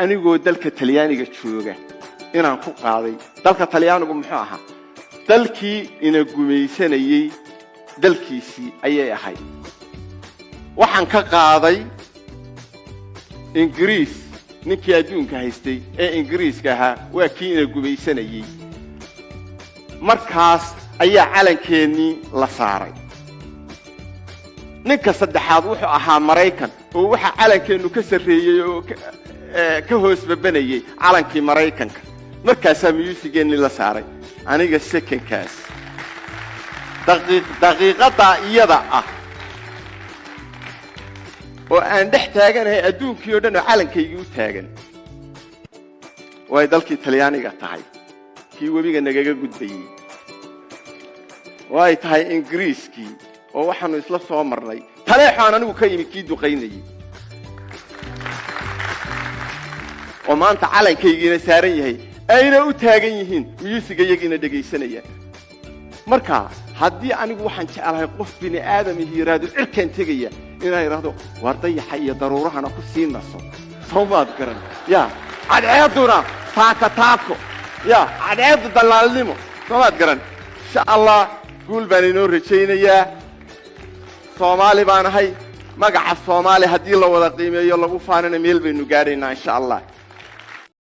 anigoo dalka Talyaaniga jooga inaan ku qaaday dalka Talyaanigu muxuu ahaa dalkii ina gumaysanayay dalkiisii ayay ahayd waxaan ka qaaday Ingiriis ninkii adduunka haystay ee Ingiriiska ahaa waa kii ina gumaysanayay markaas ayaa calankeenii la saaray ninka saddexaad wuxuu ahaa Mareykan oo waxa calankeenu ka sareeyay oo ka hoos babanayay calankii Mareykanka markaas musigeeni la saaray aniga secondkaas daqiiqada iyada ah oo aan dhex taaganahay adduunkii oo dhan calankaygu u taagan way dalkii Talyaaniga tahay kii webiga nagaga gudbayay way tahay Ingiriiskii oo waxaanu isla soo marnay taleexaan anigu ka yimid kii duqaynayay oo maanta calankaygiina saaran yahay ayna u taagan yihiin musigayagiina dhageysanayaan marka haddii anigu waxaan jecelahay qof bini aadam yiraahdo cirkan tegaya inay yiraahdo wardayaxa iyo daruurahana ku siinaso soomaad garan ya cadceeduna taako ya cadceed dalaalnimo soomaad garan insha Allah guul baan inoo rajaynayaa Soomaali baan ahay magaca Soomaali hadii la wada qiimeeyo lagu faanana meel baynu gaaraynaa insha Allah